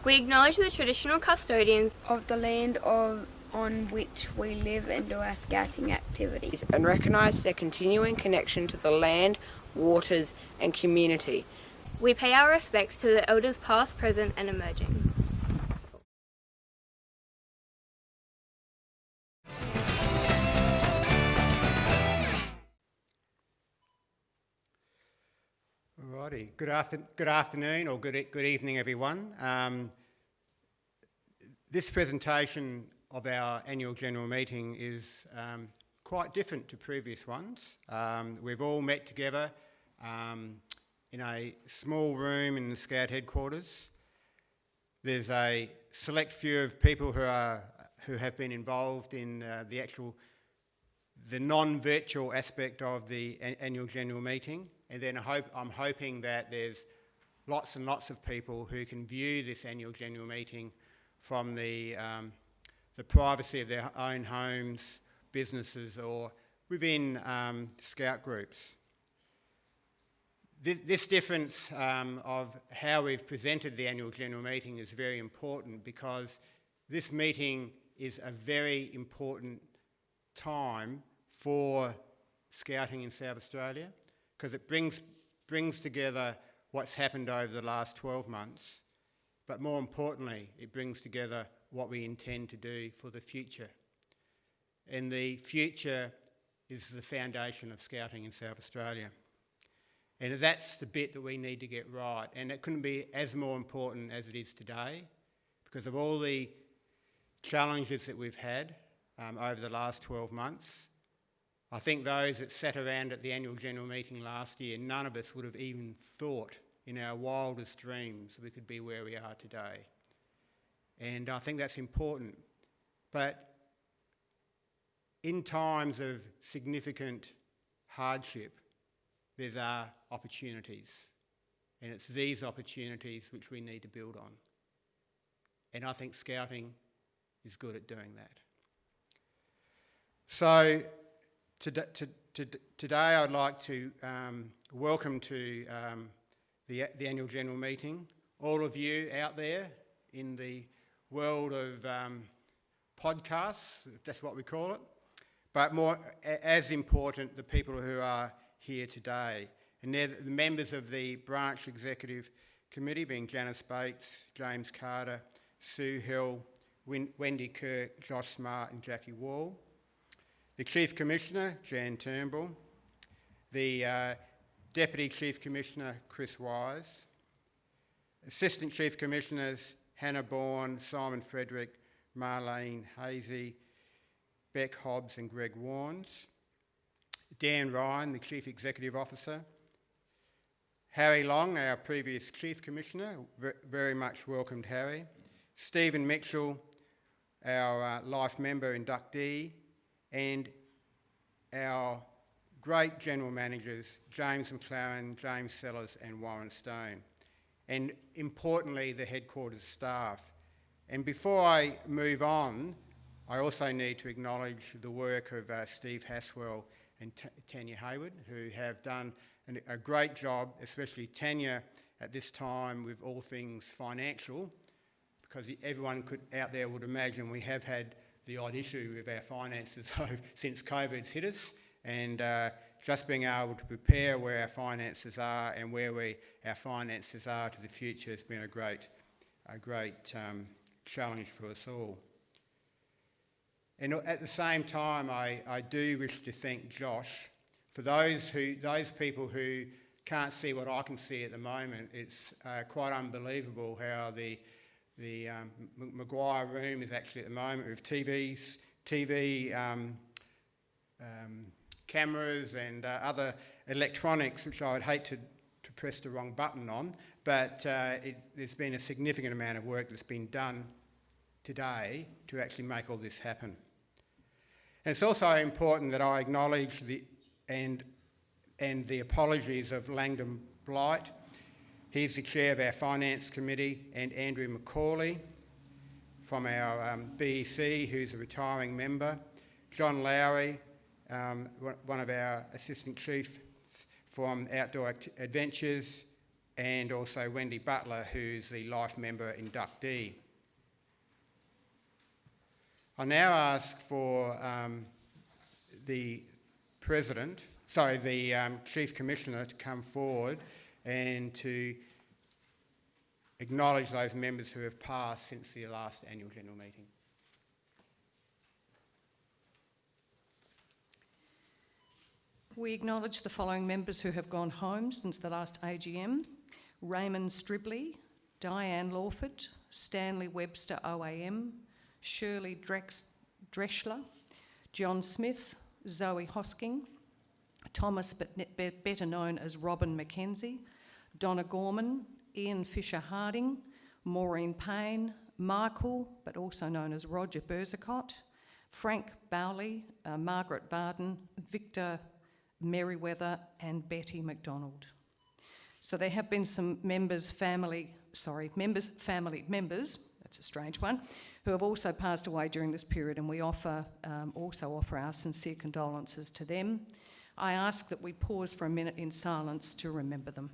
We acknowledge the traditional custodians of the land on which we live and do our scouting activities, and recognise their continuing connection to the land, waters and community. We pay our respects to the elders past, present and emerging. Alrighty, good afternoon or good evening everyone. This presentation of our annual general meeting is quite different to previous ones. We've all met together in a small room in the Scout headquarters. There's a select few of people who have been involved in the non-virtual aspect of the annual general meeting, and then I'm hoping that there's lots and lots of people who can view this annual general meeting from the privacy of their own homes, businesses, or within Scout groups. This difference of how we've presented the annual general meeting is very important, because this meeting is a very important time for Scouting in South Australia, because it brings together what's happened over the last 12 months, but more importantly, it brings together what we intend to do for the future. And the future is the foundation of Scouting in South Australia. And that's the bit that we need to get right. And it couldn't be as more important as it is today, because of all the challenges that we've had over the last 12 months. I think those that sat around at the annual general meeting last year, none of us would have even thought in our wildest dreams we could be where we are today. And I think that's important. But in times of significant hardship, there are opportunities. And it's these opportunities which we need to build on. And I think Scouting is good at doing that. So today I'd like to welcome to the annual general meeting all of you out there in the world of podcasts, if that's what we call it, but more as important, the people who are here today. And they're the members of the branch executive committee, being Janice Bates, James Carter, Sue Hill, Wendy Kirk, Josh Smart and Jackie Wall. The Chief Commissioner, Jan Turnbull. The Deputy Chief Commissioner, Chris Wise. Assistant Chief Commissioners, Hannah Bourne, Simon Frederick, Marlene Hazy, Beck Hobbs and Greg Warnes. Dan Ryan, the Chief Executive Officer. Harry Long, our previous Chief Commissioner, very much welcomed Harry. Stephen Mitchell, our life member inductee, and our great general managers, James McLaren, James Sellers and Warren Stone. And importantly, the headquarters staff. And before I move on, I also need to acknowledge the work of Steve Haswell and Tanya Hayward, who have done a great job, especially Tanya at this time with all things financial, because everyone out there would imagine we have had the odd issue with our finances since COVID's hit us, and just being able to prepare where our finances are and where our finances are to the future has been a great challenge for us all. And at the same time, I do wish to thank Josh for those people who can't see what I can see at the moment. It's quite unbelievable how the Maguire room is actually at the moment with TV cameras and other electronics, which I would hate to press the wrong button on, but there's been a significant amount of work that's been done today to actually make all this happen. And it's also important that I acknowledge the apologies of Langdon Blight. He's the chair of our Finance Committee, and Andrew McCauley from our BEC, who's a retiring member. John Lowry, one of our assistant chiefs from Outdoor Adventures. and also Wendy Butler, who's the Life Member inductee. I now ask for the Chief Commissioner to come forward and to acknowledge those members who have passed since the last annual general meeting. We acknowledge the following members who have gone home since the last AGM: Raymond Stribley, Diane Lawford, Stanley Webster OAM, Shirley Dreschler, John Smith, Zoe Hosking, Thomas, better known as Robin Mackenzie, Donna Gorman, Ian Fisher-Harding, Maureen Payne, Michael, but also known as Roger Burzicott, Frank Bowley, Margaret Varden, Victor Merriweather and Betty McDonald. So there have been some members, that's a strange one, who have also passed away during this period, and we also offer our sincere condolences to them. I ask that we pause for a minute in silence to remember them.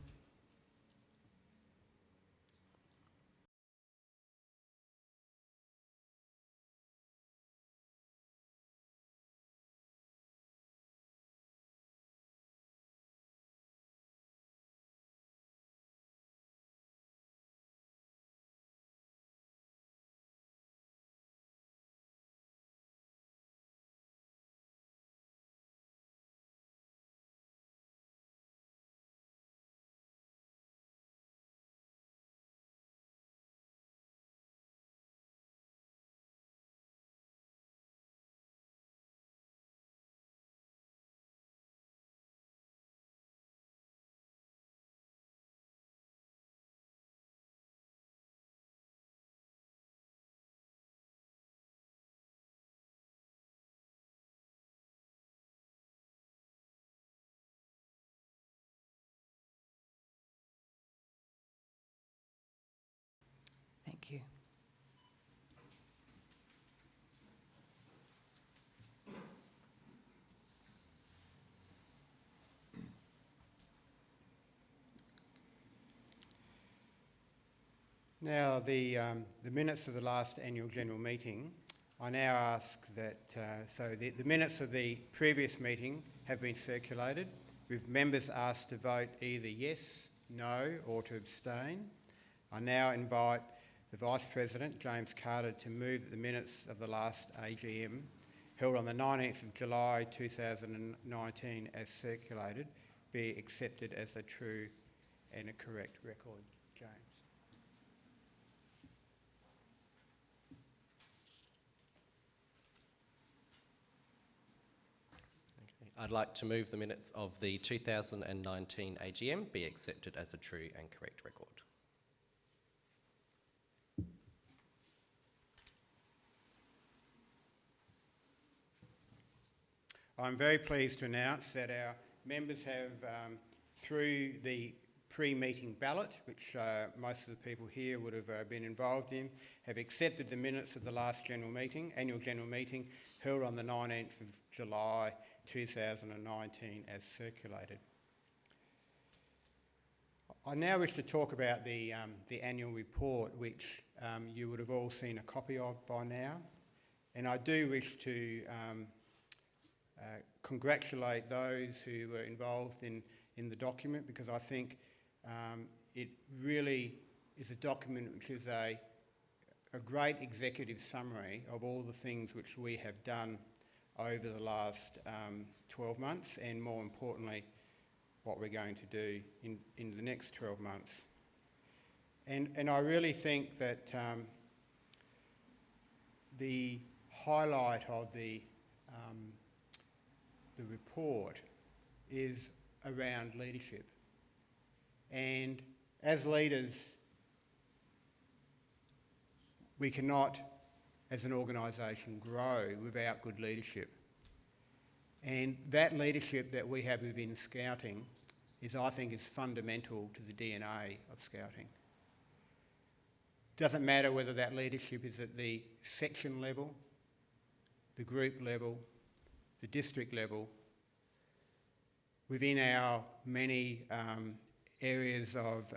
Thank you. Now, the minutes of the last annual general meeting, I now ask that, the minutes of the previous meeting have been circulated, with members asked to vote either yes, no, or to abstain. I now invite the Vice President, James Carter, to move that the minutes of the last AGM, held on the 19th of July 2019 as circulated, be accepted as a true and a correct record. James. I'd like to move the minutes of the 2019 AGM be accepted as a true and correct record. I'm very pleased to announce that our members have, through the pre-meeting ballot, which most of the people here would have been involved in, have accepted the minutes of the last annual general meeting held on the 19th of July 2019 as circulated. I now wish to talk about the annual report, which you would have all seen a copy of by now, and I do wish to congratulate those who were involved in the document, because I think it really is a document which is a great executive summary of all the things which we have done over the last 12 months, and more importantly, what we're going to do in the next 12 months. And I really think that the highlight of the report is around leadership. And as leaders, we cannot, as an organisation, grow without good leadership. And that leadership that we have within Scouting I think is fundamental to the DNA of Scouting. Doesn't matter whether that leadership is at the section level, the group level, the district level, within our many areas of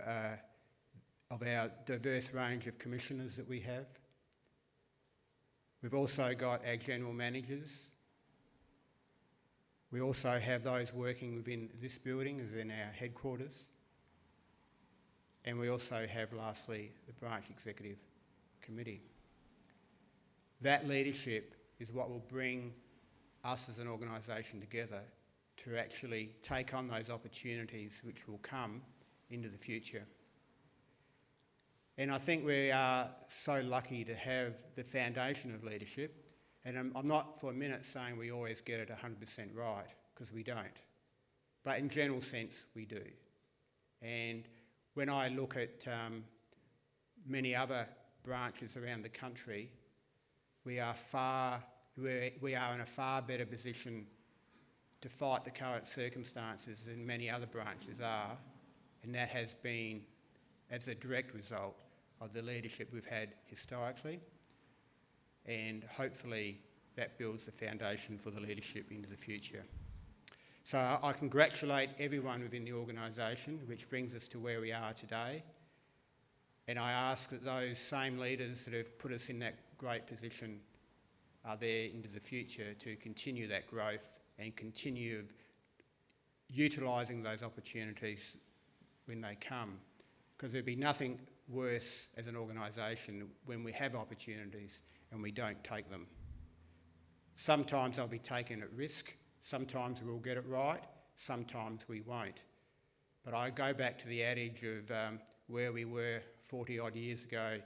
our diverse range of commissioners that we have. We've also got our general managers. We also have those working within this building, as in our headquarters. And we also have, lastly, the branch executive committee. That leadership is what will bring us as an organisation together to actually take on those opportunities which will come into the future. And I think we are so lucky to have the foundation of leadership. And I'm not for a minute saying we always get it 100% right, because we don't. But in general sense, we do. And when I look at many other branches around the country, we are in a far better position to fight the current circumstances than many other branches are, and that has been as a direct result of the leadership we've had historically, and hopefully that builds the foundation for the leadership into the future. So I congratulate everyone within the organisation, which brings us to where we are today, and I ask that those same leaders that have put us in that great position are there into the future to continue that growth and continue utilising those opportunities when they come. Because there'd be nothing worse as an organisation when we have opportunities and we don't take them. Sometimes they'll be taken at risk, sometimes we'll get it right, sometimes we won't. But I go back to the adage of where we were 40 odd years ago,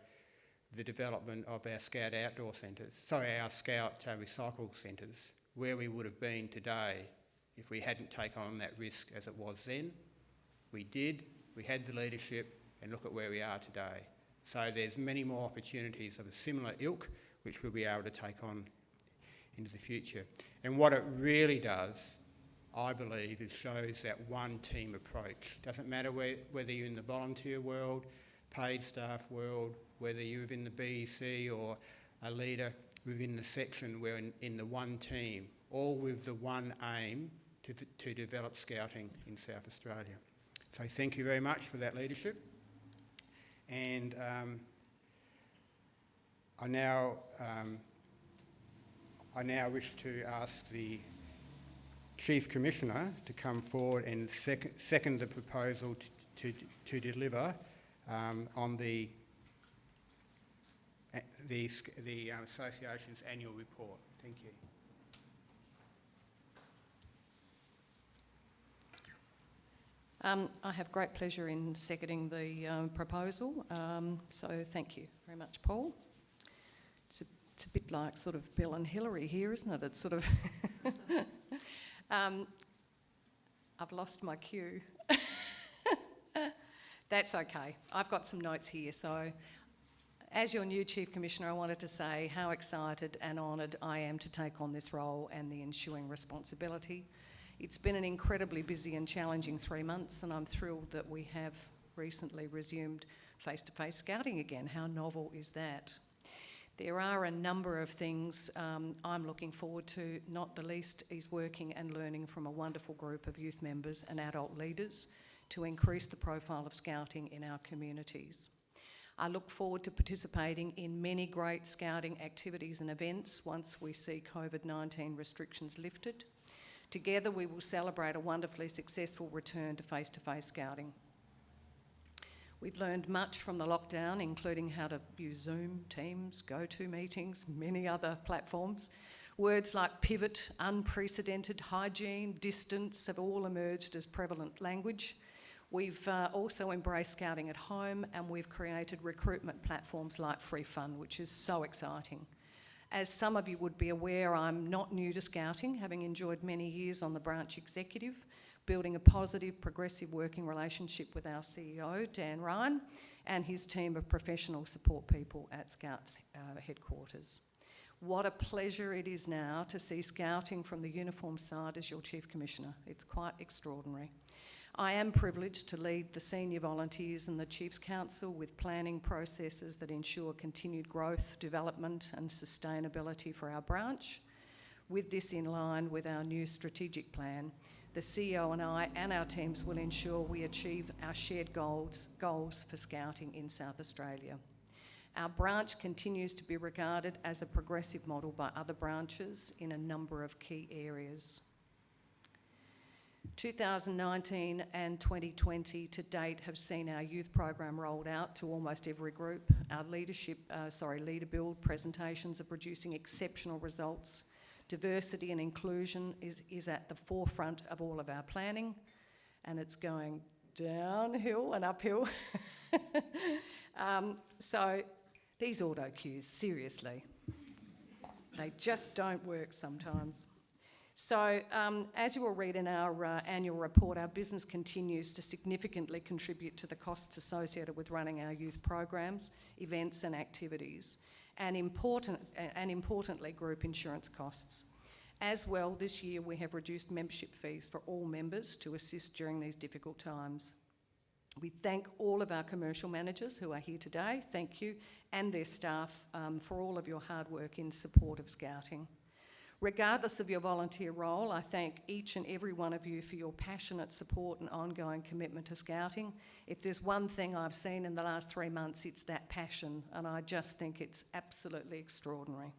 the development of our Scout outdoor centres, our Scout recycle centres, where we would have been today if we hadn't taken on that risk as it was then. We did, we had the leadership, and look at where we are today. So there's many more opportunities of a similar ilk which we'll be able to take on into the future. And what it really does, I believe, is shows that one team approach. Doesn't matter whether you're in the volunteer world, paid staff world, whether you're within the BEC or a leader within the section, we're in the one team, all with the one aim to develop scouting in South Australia. So thank you very much for that leadership. And I now wish to ask the Chief Commissioner to come forward and second the proposal to deliver on the Association's annual report. Thank you. I have great pleasure in seconding the proposal, so thank you very much, Paul. It's a bit like sort of Bill and Hillary here, isn't it? It's sort of... I've lost my cue. That's okay. I've got some notes here. So as your new Chief Commissioner, I wanted to say how excited and honoured I am to take on this role and the ensuing responsibility. It's been an incredibly busy and challenging 3 months, and I'm thrilled that we have recently resumed face-to-face scouting again. How novel is that? There are a number of things I'm looking forward to, not the least is working and learning from a wonderful group of youth members and adult leaders to increase the profile of scouting in our communities. I look forward to participating in many great scouting activities and events once we see COVID-19 restrictions lifted. Together we will celebrate a wonderfully successful return to face-to-face scouting. We've learned much from the lockdown, including how to use Zoom, Teams, GoToMeetings, many other platforms. Words like pivot, unprecedented, hygiene, distance have all emerged as prevalent language. We've also embraced scouting at home, and we've created recruitment platforms like Free Fund, which is so exciting. As some of you would be aware, I'm not new to scouting, having enjoyed many years on the branch executive, building a positive, progressive working relationship with our CEO, Dan Ryan, and his team of professional support people at Scouts headquarters. What a pleasure it is now to see scouting from the uniform side as your Chief Commissioner. It's quite extraordinary. I am privileged to lead the senior volunteers and the Chiefs Council with planning processes that ensure continued growth, development and sustainability for our branch. With this in line with our new strategic plan The CEO and I and our teams will ensure we achieve our shared goals for Scouting in South Australia. Our branch continues to be regarded as a progressive model by other branches in a number of key areas. 2019 and 2020 to date have seen our youth program rolled out to almost every group. Our leader build presentations are producing exceptional results. Diversity and inclusion is at the forefront of all of our planning, and it's going downhill and uphill. So these auto cues, seriously, they just don't work sometimes. So as you will read in our annual report, our business continues to significantly contribute to the costs associated with running our youth programs, events and activities, and importantly, group insurance costs. As well, this year we have reduced membership fees for all members to assist during these difficult times. We thank all of our commercial managers who are here today, thank you, and their staff for all of your hard work in support of Scouting. Regardless of your volunteer role, I thank each and every one of you for your passionate support and ongoing commitment to Scouting. If there's one thing I've seen in the last 3 months, it's that passion, and I just think it's absolutely extraordinary.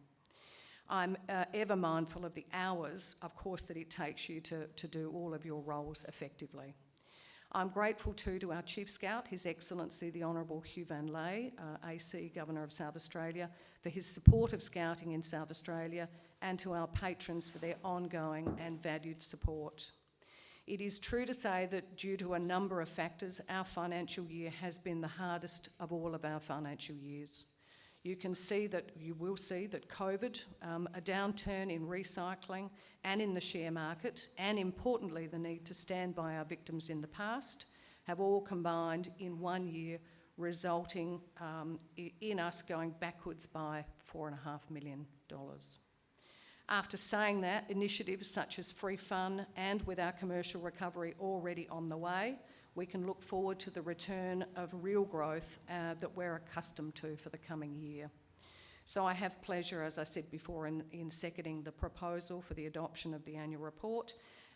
I'm ever mindful of the hours, of course, that it takes you to do all of your roles effectively. I'm grateful too to our Chief Scout, His Excellency the Honourable Hugh Van Lay, AC Governor of South Australia, for his support of Scouting in South Australia, and to our patrons for their ongoing and valued support. It is true to say that due to a number of factors, our financial year has been the hardest of all of our financial years. You will see that COVID, a downturn in recycling and in the share market, and importantly the need to stand by our victims in the past, have all combined in 1 year, resulting in us going backwards by $4.5 million. After saying that, initiatives such as Free Fun and with our commercial recovery already on the way, we can look forward to the return of real growth that we're accustomed to for the coming year. So I have pleasure, as I said before, in seconding the proposal for the adoption of the annual report,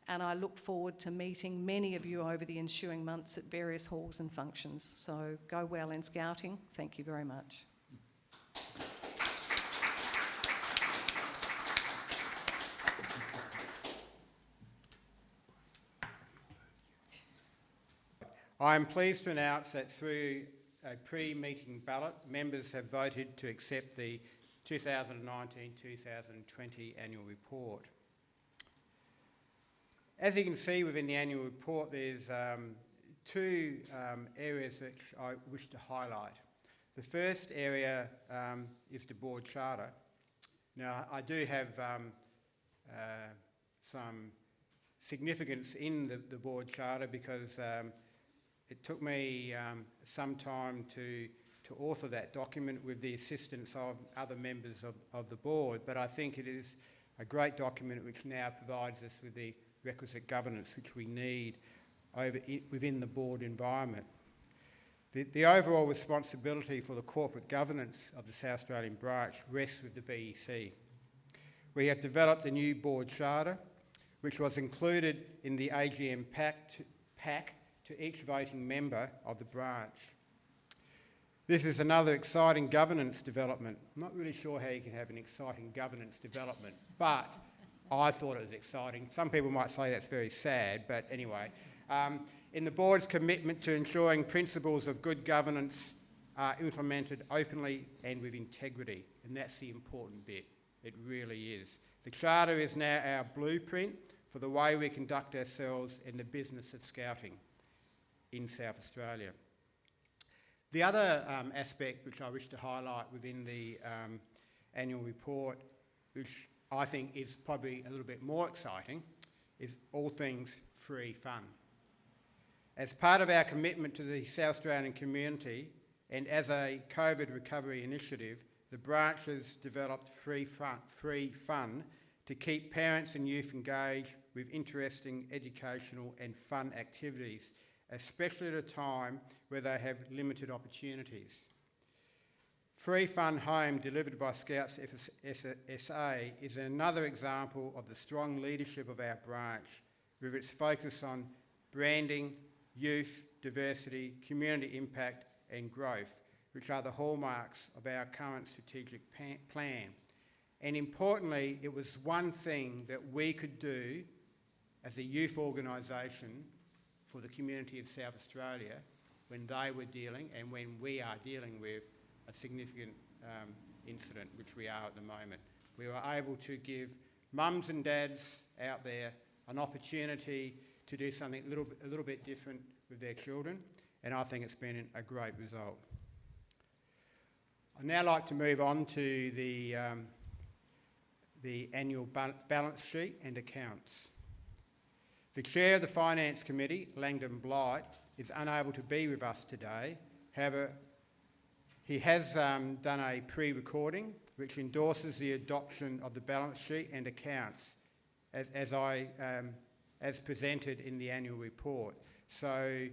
and I look forward to meeting many of you over the ensuing months at various halls and functions. So go well in Scouting. Thank you very much. I am pleased to announce that through a pre-meeting ballot, members have voted to accept the 2019-2020 annual report. As you can see within the annual report, there's two areas that I wish to highlight. The first area is the board charter. Now, I do have some significance in the board charter because it took me some time to author that document with the assistance of other members of the board, but I think it is a great document which now provides us with the requisite governance which we need within the board environment. The overall responsibility for the corporate governance of the South Australian branch rests with the BEC. We have developed a new board charter which was included in the AGM pack to each voting member of the branch. This is another exciting governance development. I'm not really sure how you can have an exciting governance development, but I thought it was exciting. Some people might say that's very sad, but anyway. In the board's commitment to ensuring principles of good governance are implemented openly and with integrity, and that's the important bit. It really is. The Charter is now our blueprint for the way we conduct ourselves in the business of Scouting in South Australia. The other aspect which I wish to highlight within the annual report, which I think is probably a little bit more exciting, is all things free fun. As part of our commitment to the South Australian community and as a COVID recovery initiative, the branch has developed free fun to keep parents and youth engaged with interesting educational and fun activities, especially at a time where they have limited opportunities. Free Fun Home, delivered by Scouts SA, is another example of the strong leadership of our branch, with its focus on branding, youth, diversity, community impact and growth, which are the hallmarks of our current strategic plan. And importantly, it was one thing that we could do as a youth organisation for the community of South Australia when they were dealing and when we are dealing with a significant incident, which we are at the moment. We were able to give mums and dads out there an opportunity to do something a little bit different with their children, and I think it's been a great result. I'd now like to move on to the annual balance sheet and accounts. The Chair of the Finance Committee, Langdon Blight, is unable to be with us today. However, he has done a pre-recording which endorses the adoption of the balance sheet and accounts as presented in the annual report. So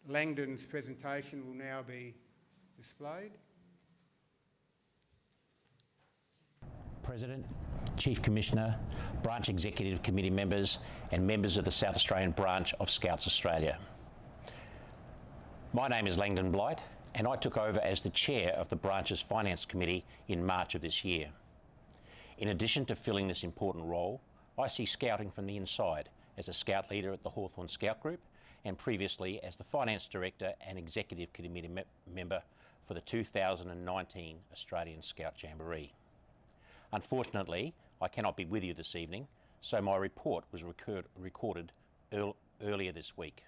Langdon's presentation will now be displayed. President, Chief Commissioner, Branch Executive Committee members and members of the South Australian Branch of Scouts Australia. My name is Langdon Blight and I took over as the Chair of the Branch's Finance Committee in March of this year. In addition to filling this important role, I see scouting from the inside as a Scout leader at the Hawthorn Scout Group and previously as the Finance Director and Executive Committee member for the 2019 Australian Scout Jamboree. Unfortunately, I cannot be with you this evening, so my report was recorded earlier this week.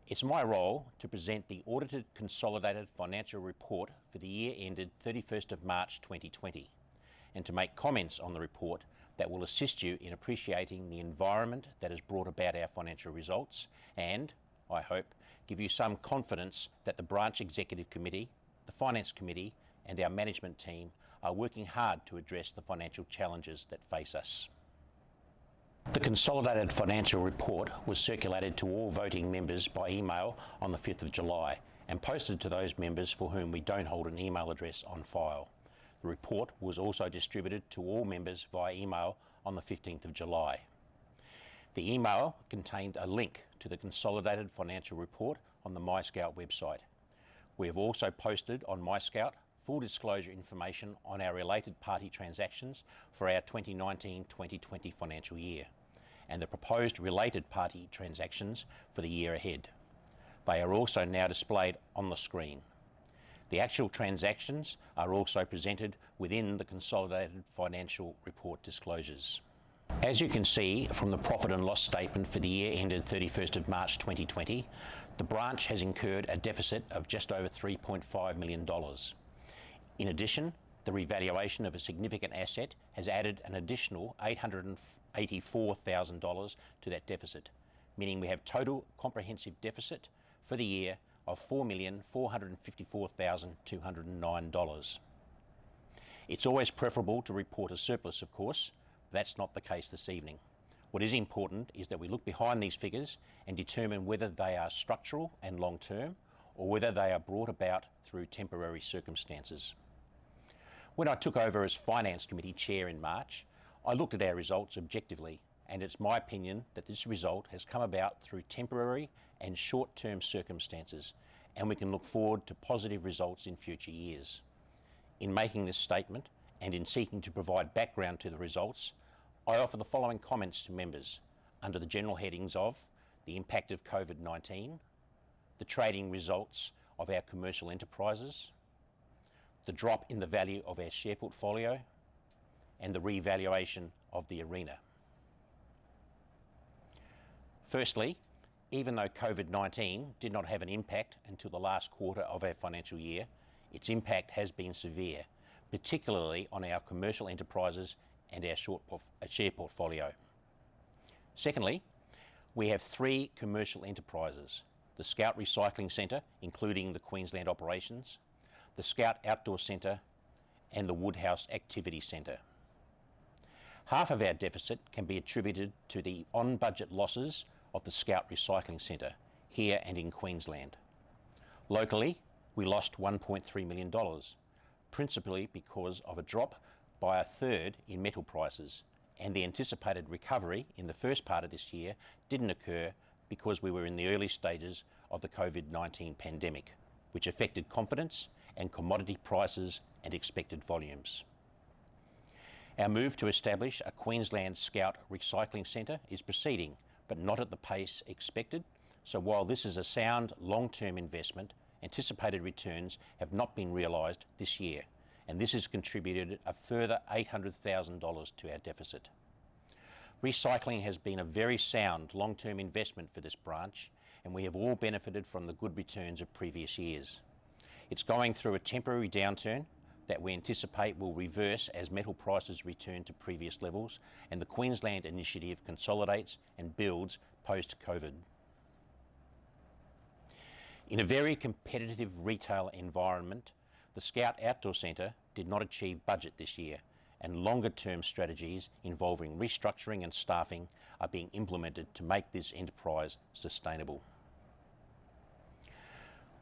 It's my role to present the audited consolidated financial report for the year ended 31st of March 2020 and to make comments on the report that will assist you in appreciating the environment that has brought about our financial results and, I hope, give you some confidence that the Branch Executive Committee, the Finance Committee and our management team are working hard to address the financial challenges that face us. The Consolidated Financial Report was circulated to all voting members by email on the 5th of July and posted to those members for whom we don't hold an email address on file. The report was also distributed to all members via email on the 15th of July. The email contained a link to the Consolidated Financial Report on the MyScout website. We have also posted on MyScout full disclosure information on our related party transactions for our 2019-2020 financial year and the proposed related party transactions for the year ahead. They are also now displayed on the screen. The actual transactions are also presented within the Consolidated Financial Report disclosures. As you can see from the profit and loss statement for the year ended 31st of March 2020, the branch has incurred a deficit of just over $3.5 million. In addition, the revaluation of a significant asset has added an additional $884,000 to that deficit, meaning we have total comprehensive deficit for the year of $4,454,209. It's always preferable to report a surplus, of course, but that's not the case this evening. What is important is that we look behind these figures and determine whether they are structural and long-term or whether they are brought about through temporary circumstances. When I took over as Finance Committee Chair in March, I looked at our results objectively, and it's my opinion that this result has come about through temporary and short-term circumstances, and we can look forward to positive results in future years. In making this statement, and in seeking to provide background to the results, I offer the following comments to members under the general headings of the impact of COVID-19, the trading results of our commercial enterprises, the drop in the value of our share portfolio, and the revaluation of the arena. Firstly, even though COVID-19 did not have an impact until the last quarter of our financial year, its impact has been severe, particularly on our commercial enterprises and our share portfolio. Secondly, we have 3 commercial enterprises: the Scout Recycling Centre, including the Queensland operations, the Scout Outdoor Centre and the Woodhouse Activity Centre. Half of our deficit can be attributed to the on-budget losses of the Scout Recycling Centre here and in Queensland. Locally, we lost $1.3 million, principally because of a drop by a third in metal prices and the anticipated recovery in the first part of this year didn't occur because we were in the early stages of the COVID-19 pandemic, which affected confidence and commodity prices and expected volumes. Our move to establish a Queensland Scout Recycling Centre is proceeding, but not at the pace expected. So while this is a sound long-term investment, anticipated returns have not been realised this year, and this has contributed a further $800,000 to our deficit. Recycling has been a very sound long-term investment for this branch, and we have all benefited from the good returns of previous years. It's going through a temporary downturn that we anticipate will reverse as metal prices return to previous levels and the Queensland initiative consolidates and builds post-COVID. In a very competitive retail environment, the Scout Outdoor Centre did not achieve budget this year, and longer-term strategies involving restructuring and staffing are being implemented to make this enterprise sustainable.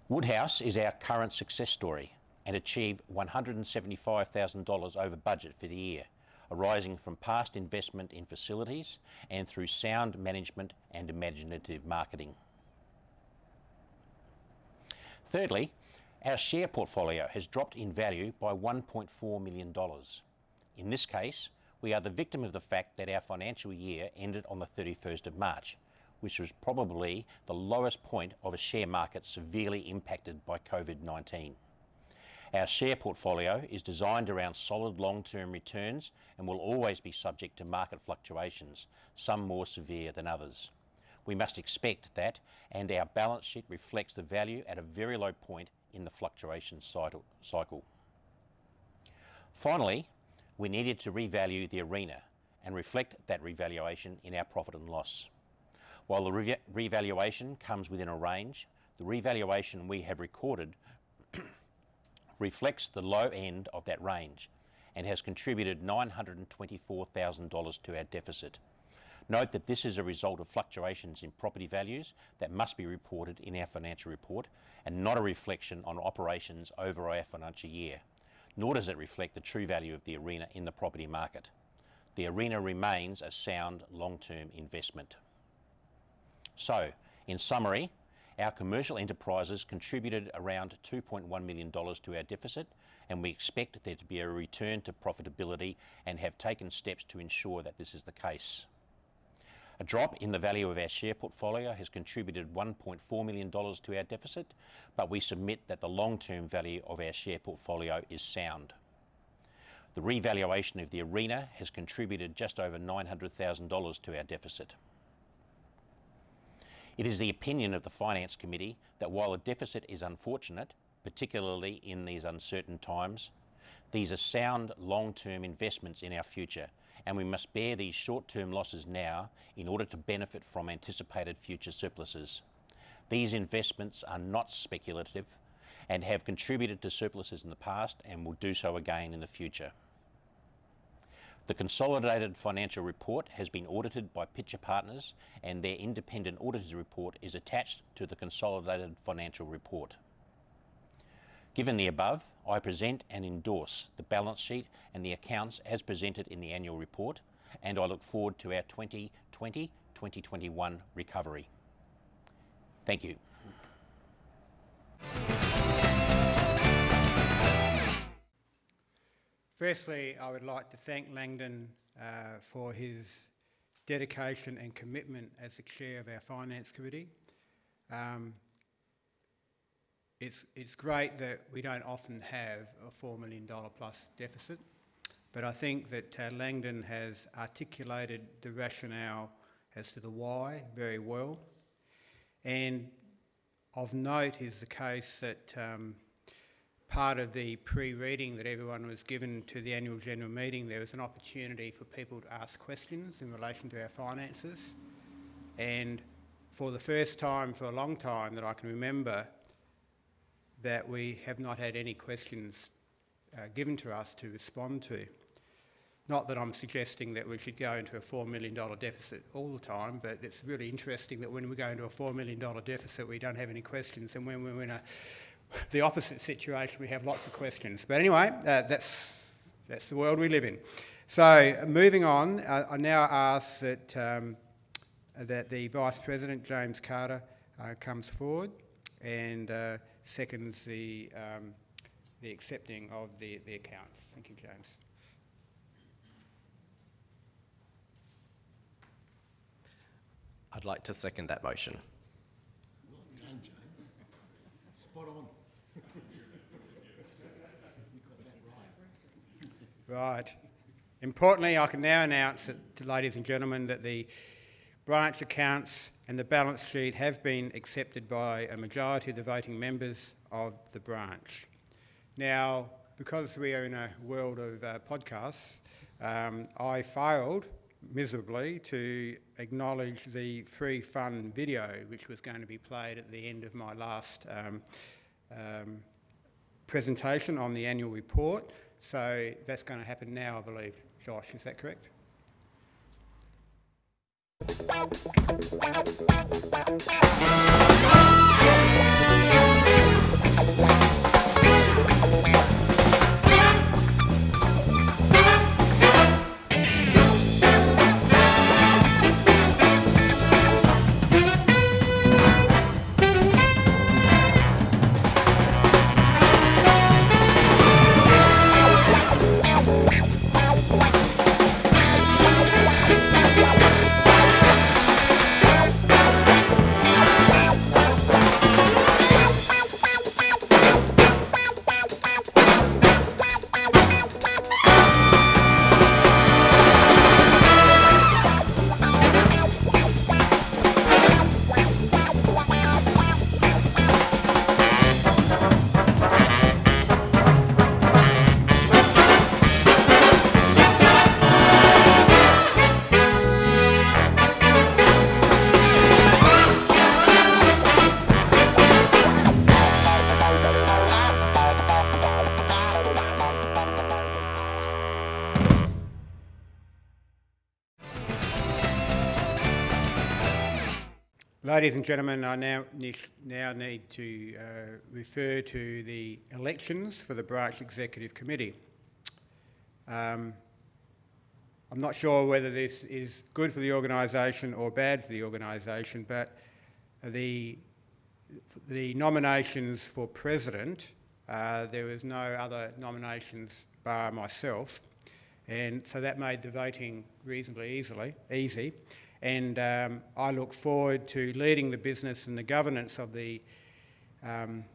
Woodhouse is our current success story and achieved $175,000 over budget for the year, arising from past investment in facilities and through sound management and imaginative marketing. Thirdly, our share portfolio has dropped in value by $1.4 million. In this case, we are the victim of the fact that our financial year ended on the 31st of March, which was probably the lowest point of a share market severely impacted by COVID-19. Our share portfolio is designed around solid long-term returns and will always be subject to market fluctuations, some more severe than others. We must expect that, and our balance sheet reflects the value at a very low point in the fluctuation cycle. Finally, we needed to revalue the arena and reflect that revaluation in our profit and loss. While the revaluation comes within a range, the revaluation we have recorded reflects the low end of that range and has contributed $924,000 to our deficit. Note that this is a result of fluctuations in property values that must be reported in our financial report and not a reflection on operations over our financial year, nor does it reflect the true value of the arena in the property market. The arena remains a sound long-term investment. So, in summary, our commercial enterprises contributed around $2.1 million to our deficit, and we expect there to be a return to profitability and have taken steps to ensure that this is the case. A drop in the value of our share portfolio has contributed $1.4 million to our deficit, but we submit that the long-term value of our share portfolio is sound. The revaluation of the arena has contributed just over $900,000 to our deficit. It is the opinion of the Finance Committee that while a deficit is unfortunate, particularly in these uncertain times, these are sound long-term investments in our future, and we must bear these short-term losses now in order to benefit from anticipated future surpluses. These investments are not speculative and have contributed to surpluses in the past and will do so again in the future. The Consolidated Financial Report has been audited by Pitcher Partners, and their independent auditor's report is attached to the Consolidated Financial Report. Given the above, I present and endorse the balance sheet and the accounts as presented in the annual report, and I look forward to our 2020-2021 recovery. Thank you. Firstly, I would like to thank Langdon for his dedication and commitment as the chair of our Finance Committee. It's great that we don't often have a $4 million plus deficit, but I think that Langdon has articulated the rationale as to the why very well. And of note is the case that part of the pre-reading that everyone was given to the annual general meeting, there was an opportunity for people to ask questions in relation to our finances. And for the first time for a long time that I can remember, that we have not had any questions given to us to respond to. Not that I'm suggesting that we should go into a $4 million deficit all the time, but it's really interesting that when we go into a $4 million deficit, we don't have any questions, and when we're in the opposite situation, we have lots of questions. But anyway, that's the world we live in. So, moving on, I now ask that that the Vice President, James Carter, comes forward and seconds the accepting of the accounts. Thank you, James. I'd like to second that motion. Well done, James. Spot on. You got that right. Right. Importantly, I can now announce that, ladies and gentlemen, that the branch accounts and the balance sheet have been accepted by a majority of the voting members of the branch. Now, because we are in a world of podcasts, I failed miserably to acknowledge the free fun video which was going to be played at the end of my last presentation on the annual report. So that's going to happen now, I believe. Josh, is that correct? Ladies and gentlemen, I now need to refer to the elections for the Branch Executive Committee. I'm not sure whether this is good for the organisation or bad for the organisation, but the nominations for President, there was no other nominations bar myself, and so that made the voting reasonably easy. And I look forward to leading the business and the governance of the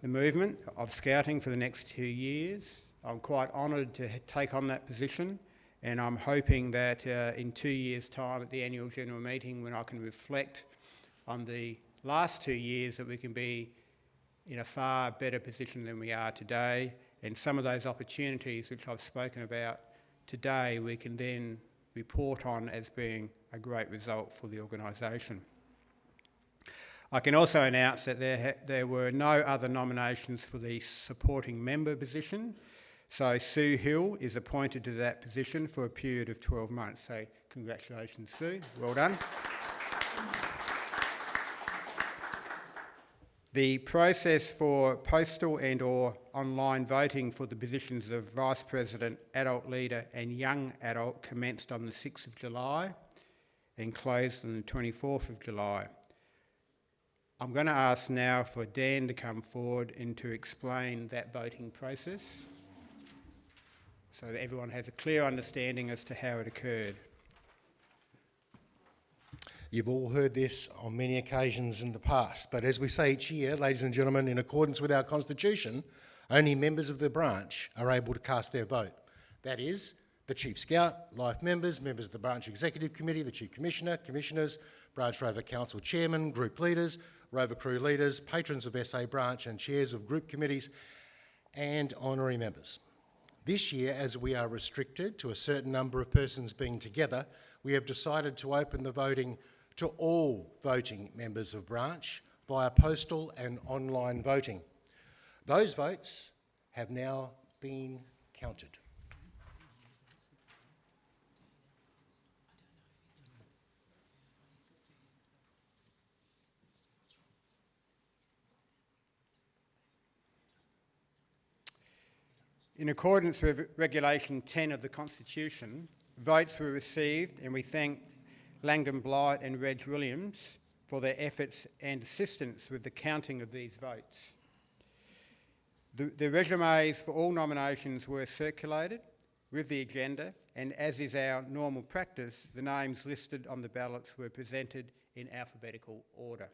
movement of Scouting for the next 2 years. I'm quite honoured to take on that position, and I'm hoping that in 2 years' time at the annual general meeting, when I can reflect on the last 2 years, that we can be in a far better position than we are today, and some of those opportunities which I've spoken about today we can then report on as being a great result for the organisation. I can also announce that there were no other nominations for the supporting member position, so Sue Hill is appointed to that position for a period of 12 months. So congratulations, Sue, well done. The process for postal and or online voting for the positions of Vice President, Adult Leader and Young Adult commenced on the 6th of July and closed on the 24th of July. I'm going to ask now for Dan to come forward and to explain that voting process so that everyone has a clear understanding as to how it occurred. You've all heard this on many occasions in the past, but as we say each year, ladies and gentlemen, in accordance with our constitution, only members of the branch are able to cast their vote. That is, the Chief Scout, life members, members of the Branch Executive Committee, the Chief Commissioner, Commissioners, Branch Rover Council Chairmen, Group Leaders, Rover Crew Leaders, patrons of SA Branch and chairs of group committees, and honorary members. This year, as we are restricted to a certain number of persons being together, we have decided to open the voting to all voting members of branch via postal and online voting. Those votes have now been counted. In accordance with Regulation 10 of the Constitution, votes were received, and we thank Langdon Blight and Reg Williams for their efforts and assistance with the counting of these votes. The resumes for all nominations were circulated with the agenda, and as is our normal practice, the names listed on the ballots were presented in alphabetical order.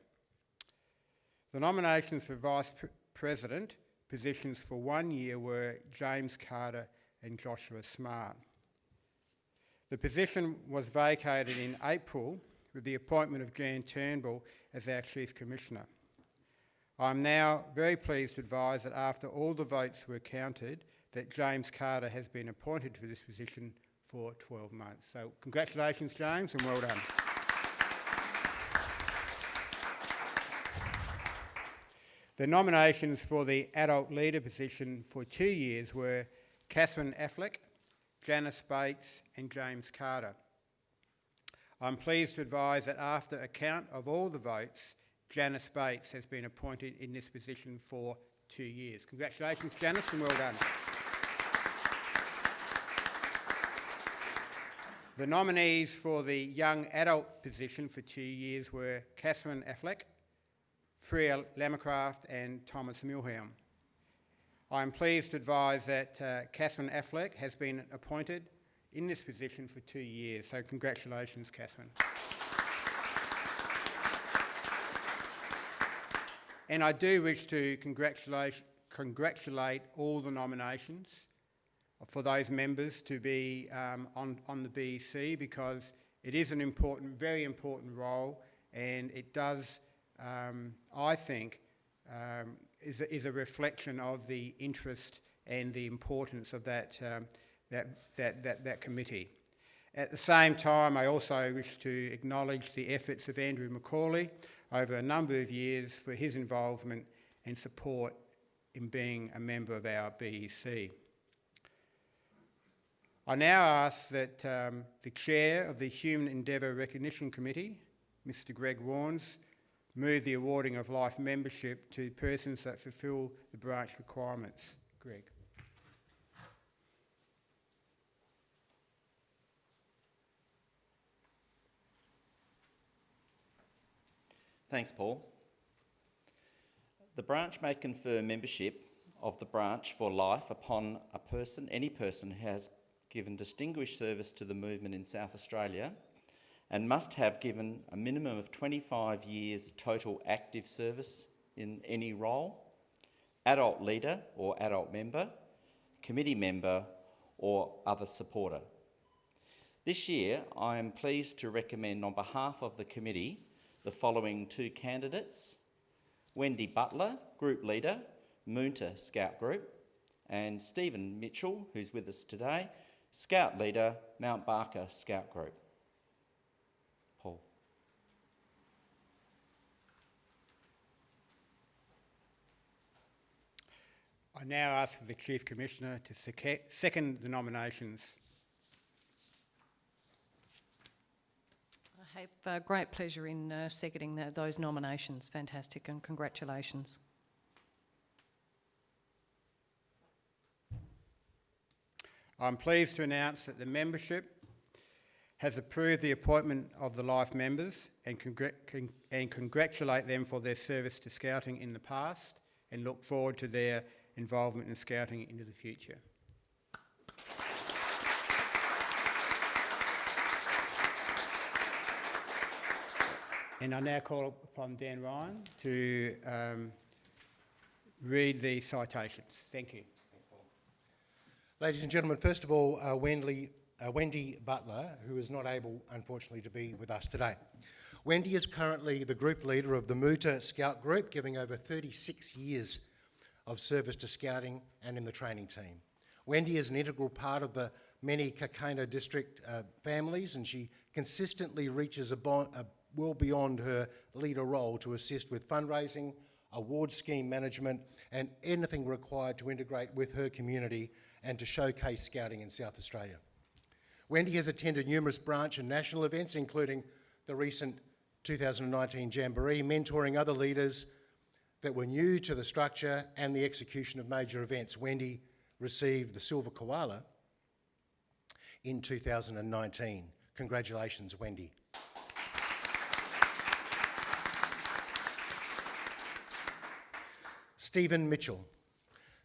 The nominations for Vice President positions for 1 year were James Carter and Joshua Smart. The position was vacated in April with the appointment of Jan Turnbull as our Chief Commissioner. I am now very pleased to advise that after all the votes were counted, that James Carter has been appointed to this position for 12 months. So congratulations, James, and well done. The nominations for the adult leader position for 2 years were Catherine Affleck, Janice Bates and James Carter. I'm pleased to advise that after a count of all the votes, Janice Bates has been appointed in this position for 2 years. Congratulations, Janice, and well done. The nominees for the young adult position for 2 years were Catherine Affleck, Freya Lamacraft and Thomas Milhelm. I am pleased to advise that Catherine Affleck has been appointed in this position for 2 years, so congratulations, Catherine. And I do wish to congratulate all the nominations for those members to be on the BEC, because it is an important, very important role, and it does, I think, is a reflection of the interest and the importance of that committee. At the same time, I also wish to acknowledge the efforts of Andrew McCauley over a number of years for his involvement and support in being a member of our BEC. I now ask that the Chair of the Human Endeavour Recognition Committee, Mr Greg Warnes, move the awarding of life membership to persons that fulfil the branch requirements. Greg. Thanks, Paul. The branch may confer membership of the branch for life upon any person who has given distinguished service to the movement in South Australia and must have given a minimum of 25 years total active service in any role, adult leader or adult member, committee member or other supporter. This year, I am pleased to recommend on behalf of the committee the following 2 candidates: Wendy Butler, Group Leader, Moonta Scout Group, and Stephen Mitchell, who's with us today, Scout Leader, Mount Barker Scout Group. Paul. I now ask the Chief Commissioner to second the nominations. I have great pleasure in seconding those nominations. Fantastic, and congratulations. I'm pleased to announce that the membership has approved the appointment of the life members and congratulate them for their service to Scouting in the past and look forward to their involvement in Scouting into the future. And I now call upon Dan Ryan to read the citations. Thank you. Ladies and gentlemen, first of all, Wendy Butler, who is not able, unfortunately, to be with us today. Wendy is currently the group leader of the Moonta Scout Group, giving over 36 years of service to Scouting and in the training team. Wendy is an integral part of the many Kakana district families, and she consistently reaches well beyond her leader role to assist with fundraising, award scheme management, and anything required to integrate with her community and to showcase Scouting in South Australia. Wendy has attended numerous branch and national events, including the recent 2019 Jamboree, mentoring other leaders that were new to the structure and the execution of major events. Wendy received the Silver Koala in 2019. Congratulations, Wendy. Stephen Mitchell.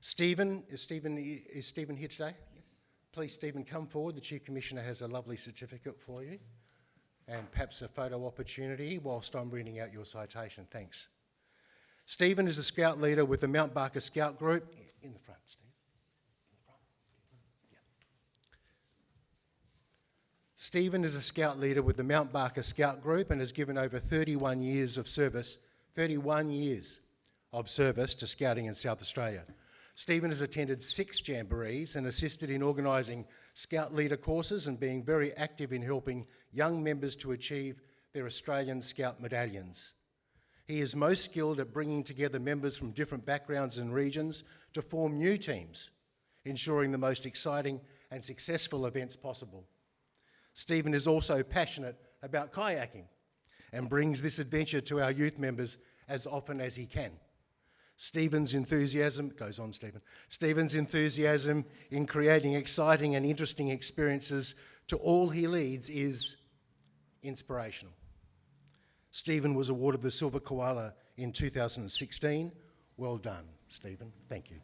Is Stephen here today? Yes. Please, Stephen, come forward. The Chief Commissioner has a lovely certificate for you and perhaps a photo opportunity whilst I'm reading out your citation. Thanks. Stephen is a scout leader with the Mount Barker Scout Group. In the front, Steve. In the front. Yeah. Stephen is a scout leader with the Mount Barker Scout Group and has given over 31 years of service to scouting in South Australia. Stephen has attended 6 jamborees and assisted in organising scout leader courses and being very active in helping young members to achieve their Australian Scout medallions. He is most skilled at bringing together members from different backgrounds and regions to form new teams, ensuring the most exciting and successful events possible. Stephen is also passionate about kayaking and brings this adventure to our youth members as often as he can. Stephen's enthusiasm in creating exciting and interesting experiences to all he leads is inspirational. Stephen was awarded the Silver Koala in 2016. Well done, Stephen. Thank you.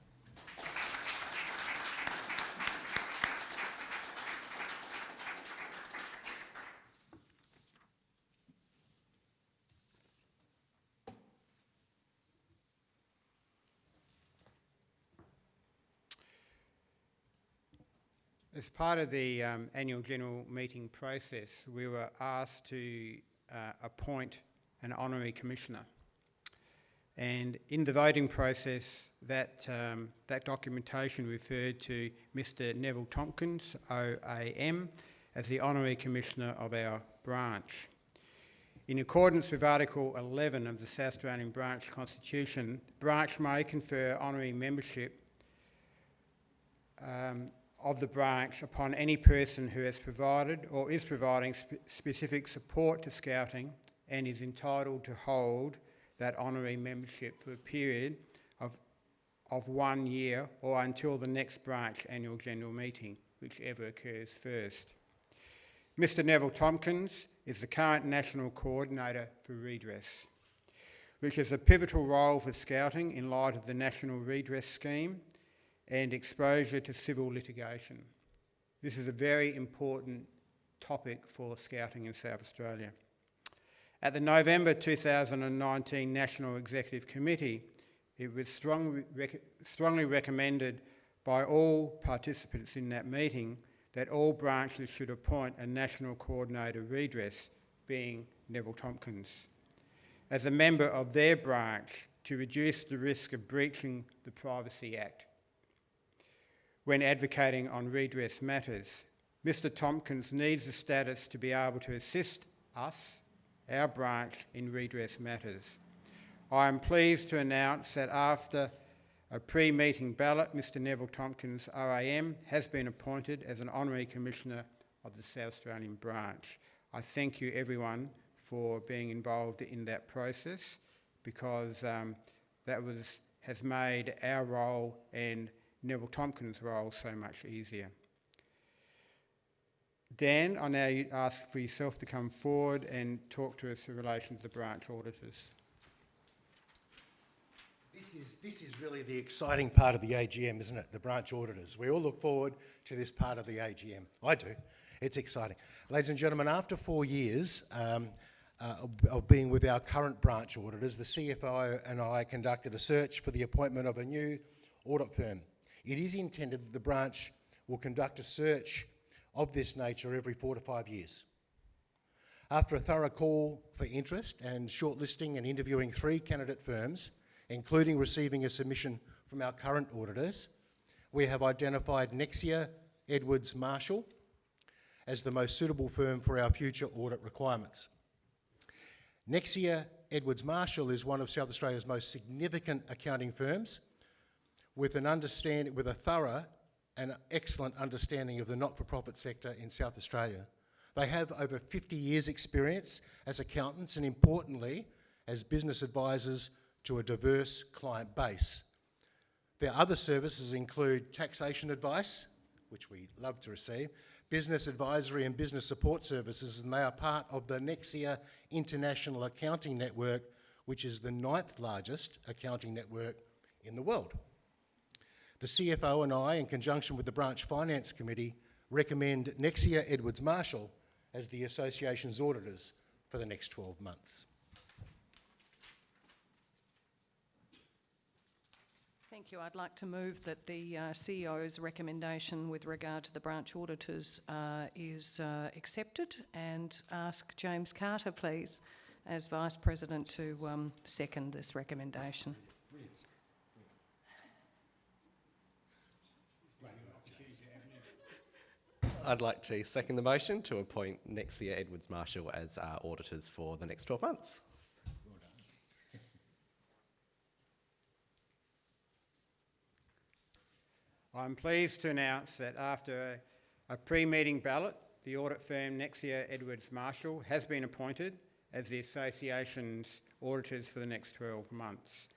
As part of the annual general meeting process, we were asked to appoint an Honorary Commissioner. And in the voting process, that documentation referred to Mr Neville Tompkins, OAM, as the Honorary Commissioner of our branch. In accordance with Article 11 of the South Australian Branch Constitution, the branch may confer honorary membership of the branch upon any person who has provided or is providing specific support to Scouting and is entitled to hold that honorary membership for a period of 1 year or until the next branch annual general meeting, whichever occurs first. Mr Neville Tompkins is the current National Coordinator for Redress, which is a pivotal role for Scouting in light of the National Redress Scheme and exposure to civil litigation. This is a very important topic for Scouting in South Australia. At the November 2019 National Executive Committee, it was strongly recommended by all participants in that meeting that all branches should appoint a National Coordinator Redress, being Neville Tompkins, as a member of their branch to reduce the risk of breaching the Privacy Act. When advocating on redress matters, Mr Tompkins needs the status to be able to assist us, our branch, in redress matters. I am pleased to announce that after a pre-meeting ballot, Mr Neville Tompkins, OAM, has been appointed as an Honorary Commissioner of the South Australian Branch. I thank you everyone for being involved in that process, because has made our role and Neville Tompkins' role so much easier. Dan, I now ask for yourself to come forward and talk to us in relation to the branch auditors. This is really the exciting part of the AGM, isn't it? The branch auditors. We all look forward to this part of the AGM. I do. It's exciting. Ladies and gentlemen, after 4 years of being with our current branch auditors, the CFO and I conducted a search for the appointment of a new audit firm. It is intended that the branch will conduct a search of this nature every 4 to 5 years. After a thorough call for interest and shortlisting and interviewing 3 candidate firms, including receiving a submission from our current auditors, we have identified Nexia Edwards Marshall as the most suitable firm for our future audit requirements. Nexia Edwards Marshall is one of South Australia's most significant accounting firms, with a thorough and excellent understanding of the not-for-profit sector in South Australia. They have over 50 years' experience as accountants and, importantly, as business advisors to a diverse client base. Their other services include taxation advice, which we love to receive, business advisory and business support services, and they are part of the Nexia International Accounting Network, which is the 9th largest accounting network in the world. The CFO and I, in conjunction with the Branch Finance Committee, recommend Nexia Edwards Marshall as the association's auditors for the next 12 months. Thank you. I'd like to move that the CEO's recommendation with regard to the branch auditors is accepted, and ask James Carter, please, as Vice President, to second this recommendation. I'd like to second the motion to appoint Nexia Edwards Marshall as our auditors for the next 12 months. I'm pleased to announce that after a pre-meeting ballot, the audit firm Nexia Edwards Marshall has been appointed as the association's auditors for the next 12 months.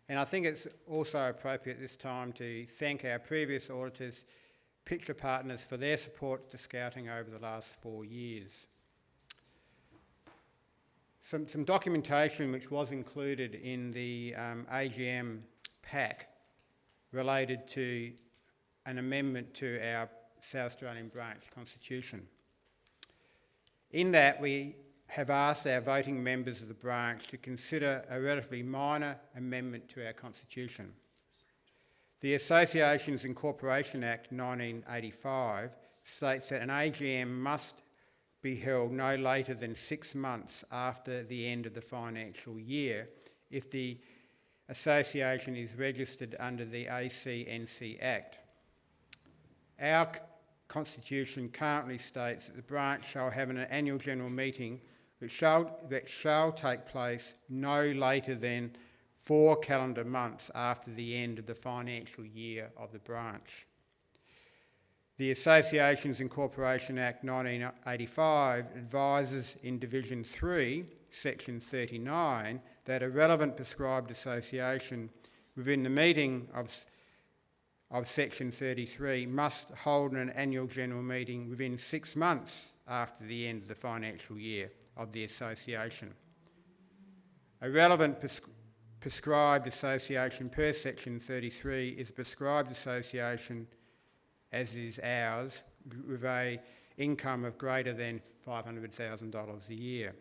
And I think it's also appropriate this time to thank our previous auditors, Picture Partners, for their support to Scouting over the last 4 years. Some documentation which was included in the AGM pack related to an amendment to our South Australian branch constitution. In that, we have asked our voting members of the branch to consider a relatively minor amendment to our constitution. The Associations and Corporation Act 1985 states that an AGM must be held no later than 6 months after the end of the financial year if the association is registered under the ACNC Act. Our constitution currently states that the branch shall have an annual general meeting that shall take place no later than 4 calendar months after the end of the financial year of the branch. The Associations and Corporation Act 1985 advises in Division 3, Section 39, that a relevant prescribed association within the meeting of Section 33 must hold an annual general meeting within 6 months after the end of the financial year of the association. A relevant prescribed association per Section 33 is a prescribed association, as is ours, with an income of greater than $500,000 a year,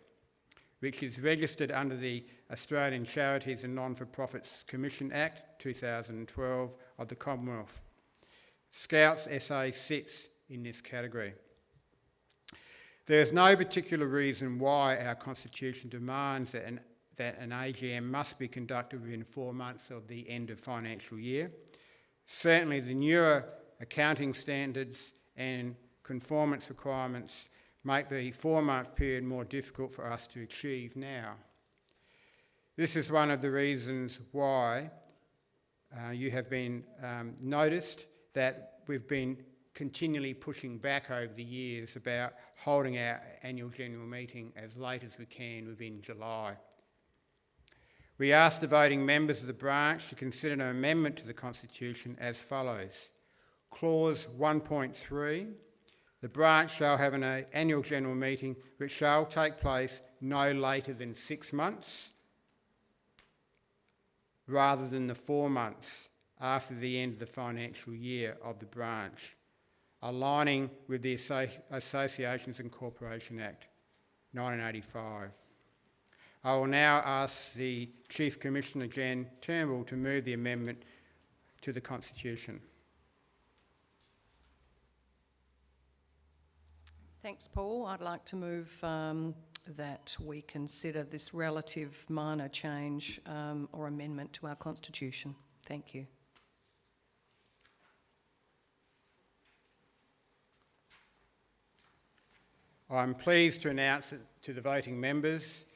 which is registered under the Australian Charities and Non-for-Profits Commission Act 2012 of the Commonwealth. Scouts SA sits in this category. There is no particular reason why our constitution demands that an AGM must be conducted within 4 months of the end of financial year. Certainly the newer accounting standards and conformance requirements make the 4-month period more difficult for us to achieve now. This is one of the reasons why you have been noticed that we've been continually pushing back over the years about holding our annual general meeting as late as we can within July. We ask the voting members of the branch to consider an amendment to the Constitution as follows. Clause 1.3, the branch shall have an annual general meeting which shall take place no later than 6 months rather than the 4 months after the end of the financial year of the branch, aligning with the Associations and Corporation Act 1985. I will now ask the Chief Commissioner, Glen, to move the amendment to the Constitution. Thanks, Paul. I'd like to move that we consider this relative minor change or amendment to our constitution. Thank you. I'm pleased to announce to the voting members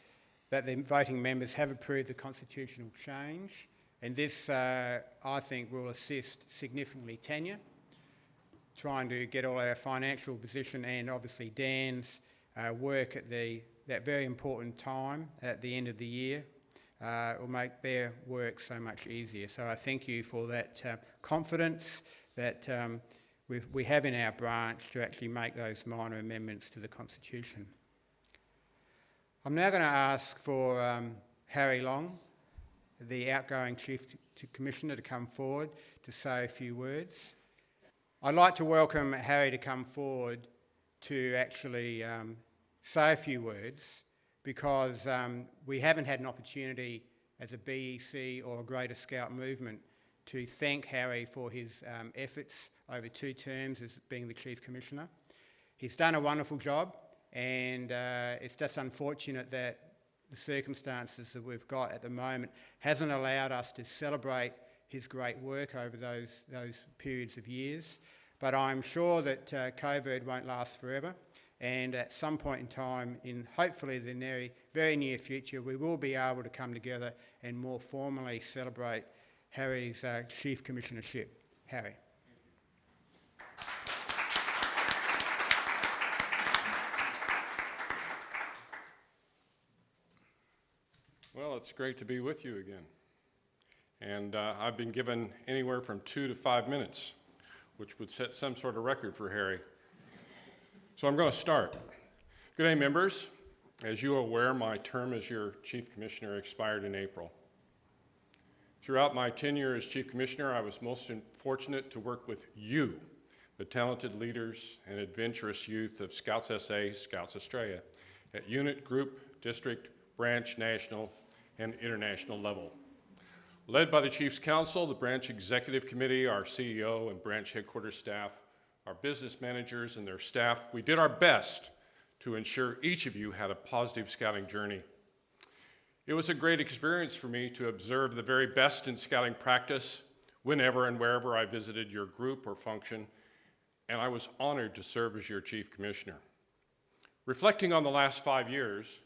that the voting members have approved the constitutional change, and this, I think, will assist significantly Tanya, trying to get all our financial position and obviously Dan's work at that very important time at the end of the year. Will make their work so much easier. So I thank you for that confidence that we have in our branch to actually make those minor amendments to the Constitution. I'm now going to ask for Harry Long, the outgoing Chief Commissioner, to come forward to say a few words. I'd like to welcome Harry to come forward to actually say a few words, because we haven't had an opportunity as a BEC or a Greater Scout movement to thank Harry for his efforts over 2 terms as being the Chief Commissioner. He's done a wonderful job, and it's just unfortunate that the circumstances that we've got at the moment hasn't allowed us to celebrate his great work over those periods of years. But I'm sure that COVID won't last forever, and at some point in time, in hopefully the very near future, we will be able to come together and more formally celebrate Harry's Chief Commissionership. Harry. Well, it's great to be with you again. And I've been given anywhere from 2 to 5 minutes, which would set some sort of record for Harry. So I'm going to start. Good day, members. As you are aware, my term as your Chief Commissioner expired in April. Throughout my tenure as Chief Commissioner, I was most fortunate to work with you, the talented leaders and adventurous youth of Scouts SA, Scouts Australia, at unit, group, district, branch, national, and international level. Led by the Chiefs Council, the Branch Executive Committee, our CEO and branch headquarters staff, our business managers and their staff, we did our best to ensure each of you had a positive scouting journey. It was a great experience for me to observe the very best in scouting practice whenever and wherever I visited your group or function, and I was honored to serve as your Chief Commissioner. Reflecting on the last 5 years,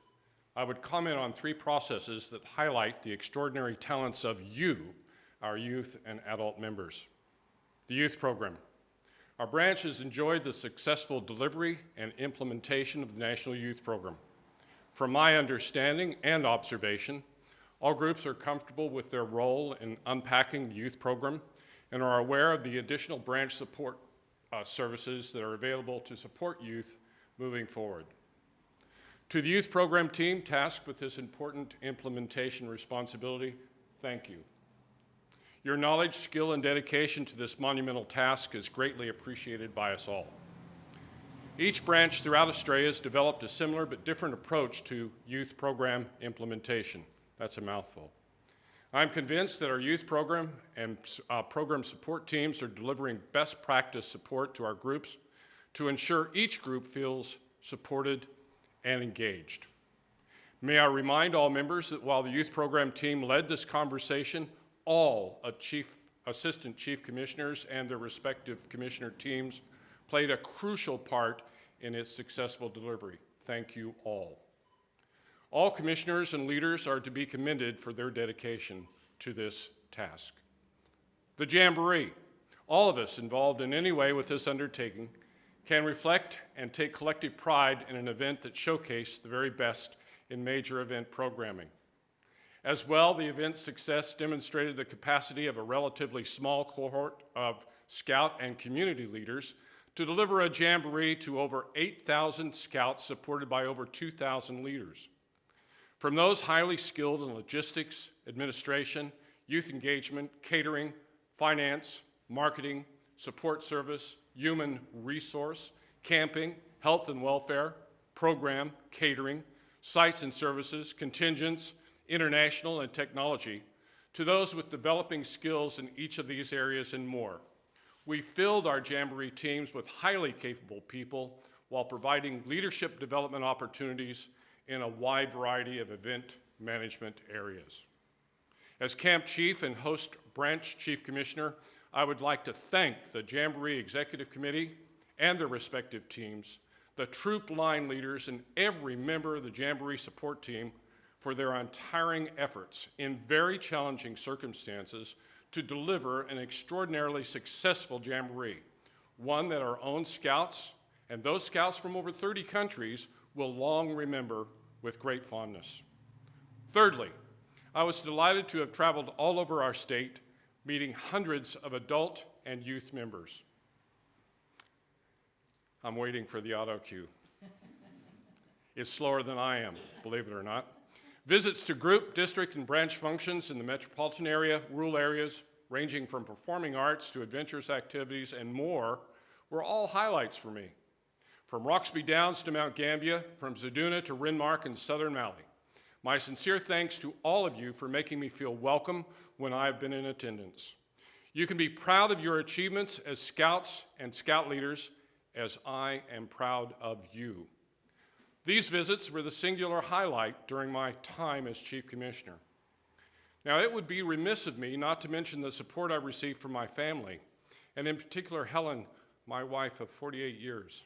I would comment on 3 processes that highlight the extraordinary talents of you, our youth and adult members. The youth program. Our branch has enjoyed the successful delivery and implementation of the National Youth Program. From my understanding and observation, all groups are comfortable with their role in unpacking the youth program and are aware of the additional branch support services that are available to support youth moving forward. To the youth program team tasked with this important implementation responsibility, thank you. Your knowledge, skill, and dedication to this monumental task is greatly appreciated by us all. Each branch throughout Australia has developed a similar but different approach to youth program implementation. That's a mouthful. I'm convinced that our youth program and program support teams are delivering best practice support to our groups to ensure each group feels supported and engaged. May I remind all members that while the youth program team led this conversation, all assistant chief commissioners and their respective commissioner teams played a crucial part in its successful delivery. Thank you all. All commissioners and leaders are to be commended for their dedication to this task. The Jamboree. All of us involved in any way with this undertaking can reflect and take collective pride in an event that showcased the very best in major event programming. As well, the event's success demonstrated the capacity of a relatively small cohort of Scout and community leaders to deliver a jamboree to over 8,000 Scouts supported by over 2,000 leaders. From those highly skilled in logistics, administration, youth engagement, catering, finance, marketing, support service, human resource, camping, health and welfare, program, catering, sites and services, contingents, international and technology, to those with developing skills in each of these areas and more. We filled our Jamboree teams with highly capable people while providing leadership development opportunities in a wide variety of event management areas. As Camp Chief and Host Branch Chief Commissioner, I would like to thank the Jamboree Executive Committee and their respective teams, the troop line leaders, and every member of the Jamboree support team for their untiring efforts in very challenging circumstances to deliver an extraordinarily successful Jamboree, one that our own Scouts and those Scouts from over 30 countries will long remember with great fondness. Thirdly, I was delighted to have traveled all over our state, meeting hundreds of adult and youth members. I'm waiting for the auto cue. It's slower than I am, believe it or not. Visits to group, district, and branch functions in the metropolitan area, rural areas, ranging from performing arts to adventurous activities and more, were all highlights for me. From Roxby Downs to Mount Gambier, from Zaduna to Rinmark and Southern Mallee. My sincere thanks to all of you for making me feel welcome when I have been in attendance. You can be proud of your achievements as scouts and scout leaders, as I am proud of you. These visits were the singular highlight during my time as Chief Commissioner. Now, it would be remiss of me not to mention the support I received from my family, and in particular Helen, my wife of 48 years.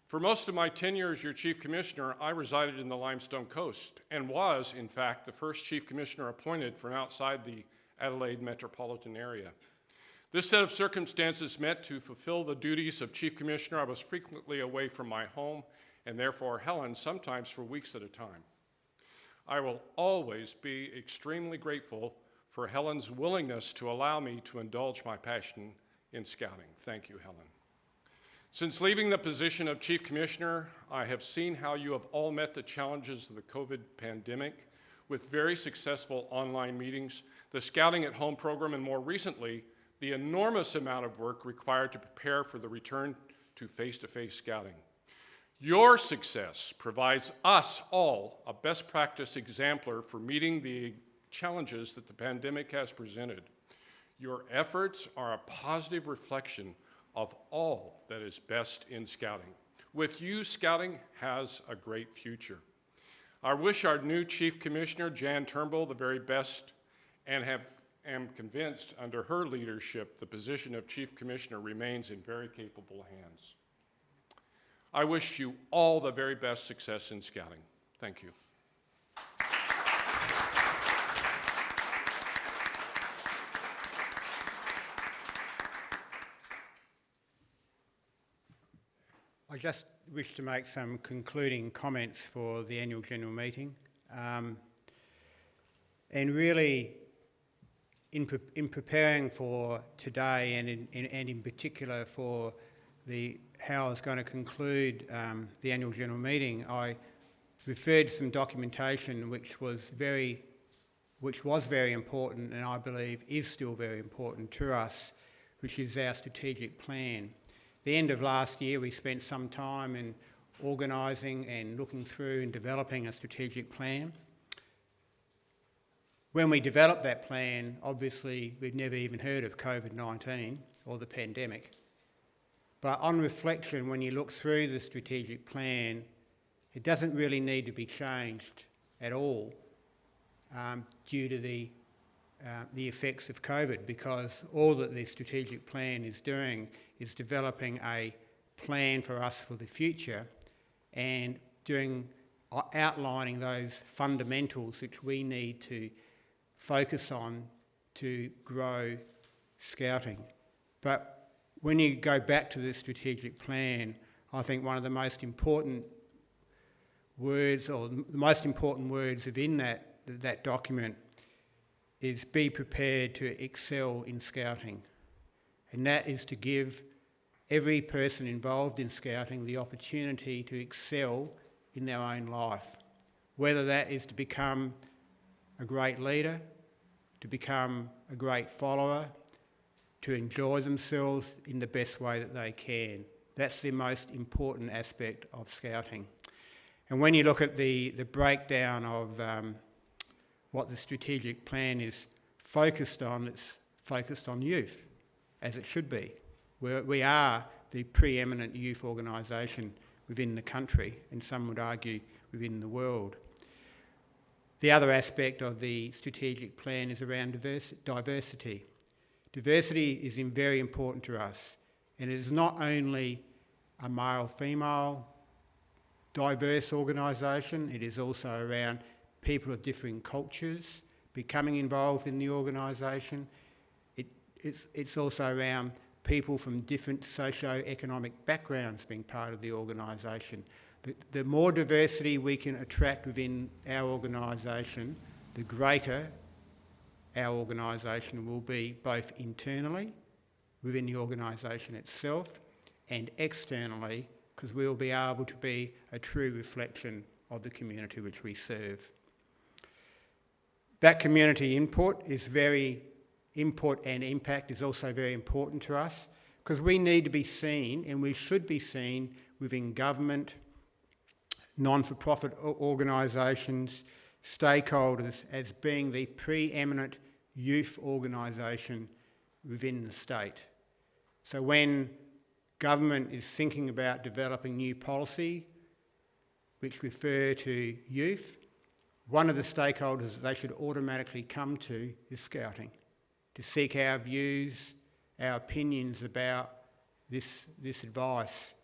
For most of my tenure as your Chief Commissioner, I resided in the Limestone Coast and was, in fact, the first Chief Commissioner appointed from outside the Adelaide metropolitan area. This set of circumstances meant to fulfill the duties of Chief Commissioner, I was frequently away from my home, and therefore Helen, sometimes for weeks at a time. I will always be extremely grateful for Helen's willingness to allow me to indulge my passion in scouting. Thank you, Helen. Since leaving the position of Chief Commissioner, I have seen how you have all met the challenges of the COVID pandemic with very successful online meetings, the Scouting at Home program, and more recently, the enormous amount of work required to prepare for the return to face-to-face scouting. Your success provides us all a best practice exemplar for meeting the challenges that the pandemic has presented. Your efforts are a positive reflection of all that is best in scouting. With you, scouting has a great future. I wish our new Chief Commissioner, Jan Turnbull, the very best, and am convinced under her leadership the position of Chief Commissioner remains in very capable hands. I wish you all the very best success in scouting. Thank you. I just wish to make some concluding comments for the annual general meeting. And really, in preparing for today and in particular for how I was going to conclude the annual general meeting, I referred to some documentation which was very important, and I believe is still very important to us, which is our strategic plan. The end of last year, we spent some time in organising and looking through and developing a strategic plan. When we developed that plan, obviously we'd never even heard of COVID-19 or the pandemic. But on reflection, when you look through the strategic plan, it doesn't really need to be changed at all due to the effects of COVID, because all that the strategic plan is doing is developing a plan for us for the future and outlining those fundamentals which we need to focus on to grow scouting. But when you go back to the strategic plan, I think one of the most important words, or the most important words within that document, is be prepared to excel in scouting. And that is to give every person involved in scouting the opportunity to excel in their own life, whether that is to become a great leader, to become a great follower, to enjoy themselves in the best way that they can. That's the most important aspect of scouting. And when you look at the breakdown of what the strategic plan is focused on, it's focused on youth, as it should be. We are the preeminent youth organisation within the country, and some would argue within the world. The other aspect of the strategic plan is around diversity. Diversity is very important to us, and it is not only a male-female diverse organisation, it is also around people of different cultures becoming involved in the organisation. It's also around people from different socio-economic backgrounds being part of the organisation. The more diversity we can attract within our organisation, the greater our organisation will be, both internally, within the organisation itself, and externally, because we will be able to be a true reflection of the community which we serve. That community input and impact is also very important to us, because we need to be seen, and we should be seen within government, non-for-profit organisations, stakeholders, as being the preeminent youth organisation within the state. So when government is thinking about developing new policy which refer to youth, one of the stakeholders that they should automatically come to is Scouting, to seek our views, our opinions about this advice.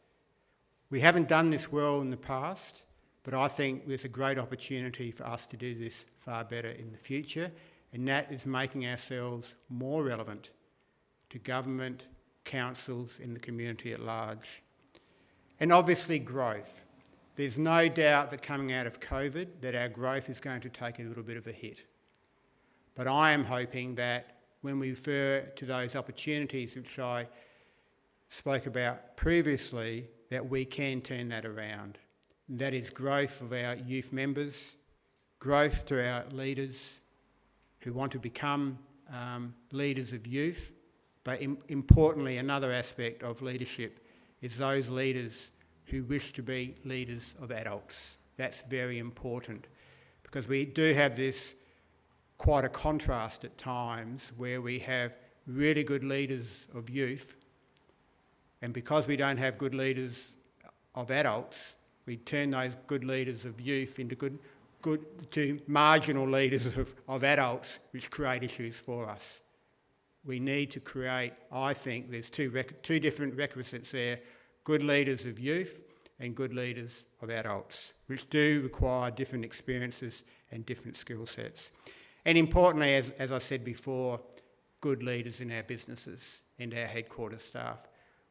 We haven't done this well in the past, but I think there's a great opportunity for us to do this far better in the future, and that is making ourselves more relevant to government, councils, and the community at large. And obviously growth. There's no doubt that coming out of COVID that our growth is going to take a little bit of a hit. But I am hoping that when we refer to those opportunities which I spoke about previously, that we can turn that around. And that is growth of our youth members, growth to our leaders who want to become leaders of youth, but importantly, another aspect of leadership is those leaders who wish to be leaders of adults. That's very important, because we do have this quite a contrast at times where we have really good leaders of youth, and because we don't have good leaders of adults, we turn those good leaders of youth into to marginal leaders of adults, which create issues for us. We need to create, I think, there's two different requisites there, good leaders of youth and good leaders of adults, which do require different experiences and different skill sets. And importantly, as I said before, good leaders in our businesses and our headquarters staff.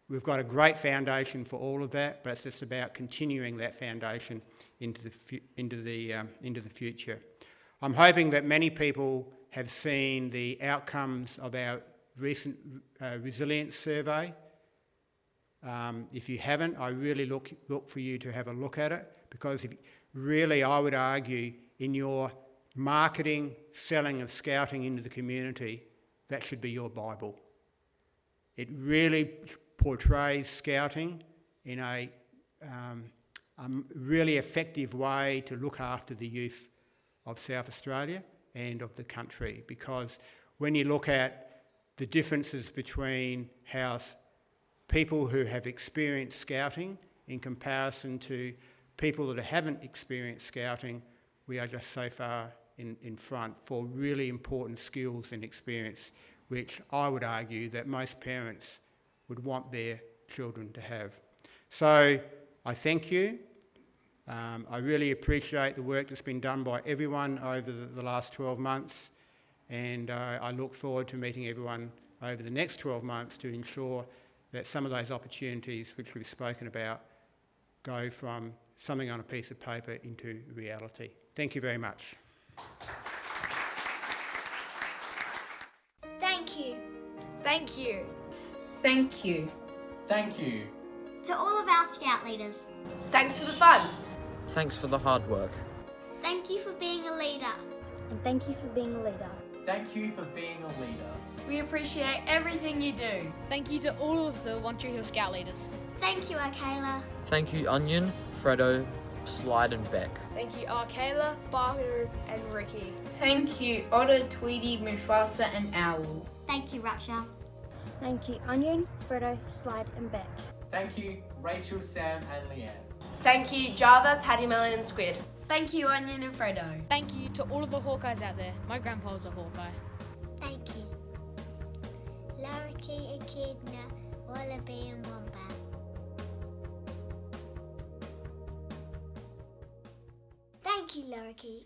We've got a great foundation for all of that, but it's just about continuing that foundation into the future. I'm hoping that many people have seen the outcomes of our recent resilience survey. If you haven't, I really look for you to have a look at it, because really I would argue in your marketing, selling of Scouting into the community, that should be your Bible. It really portrays Scouting in a really effective way to look after the youth of South Australia and of the country, because when you look at the differences between how people who have experienced Scouting in comparison to people that haven't experienced Scouting, we are just so far in front for really important skills and experience, which I would argue that most parents would want their children to have. So I thank you. I really appreciate the work that's been done by everyone over the last 12 months, and I look forward to meeting everyone over the next 12 months to ensure that some of those opportunities which we've spoken about go from something on a piece of paper into reality. Thank you very much. Thank you. Thank you. Thank you. Thank you. To all of our Scout leaders, Thanks for the fun. Thanks for the hard work. thank you for being a leader. And thank you for being a leader. Thank you for being a leader. We appreciate everything you do. Thank you to all of the One Tree Hill Scout leaders. Thank you, Akayla. Thank you, Onion, Fredo, Slide and Beck. Thank you, Arkayla, Barker, and Ricky. Thank you, Otter, Tweety, Mufasa, and Owl. Thank you, Raksha. Thank you, Onion, Fredo, Slide and Beck. Thank you, Rachel, Sam and Leanne. Thank you, Java, Paddy Melon and Squid. Thank you, Onion and Fredo. Thank you to all of the Hawkeyes out there. My grandpa's a Hawkeye. Thank you. Laraki, Echidna, Wallaby and Wombat. Thank you, Laraki.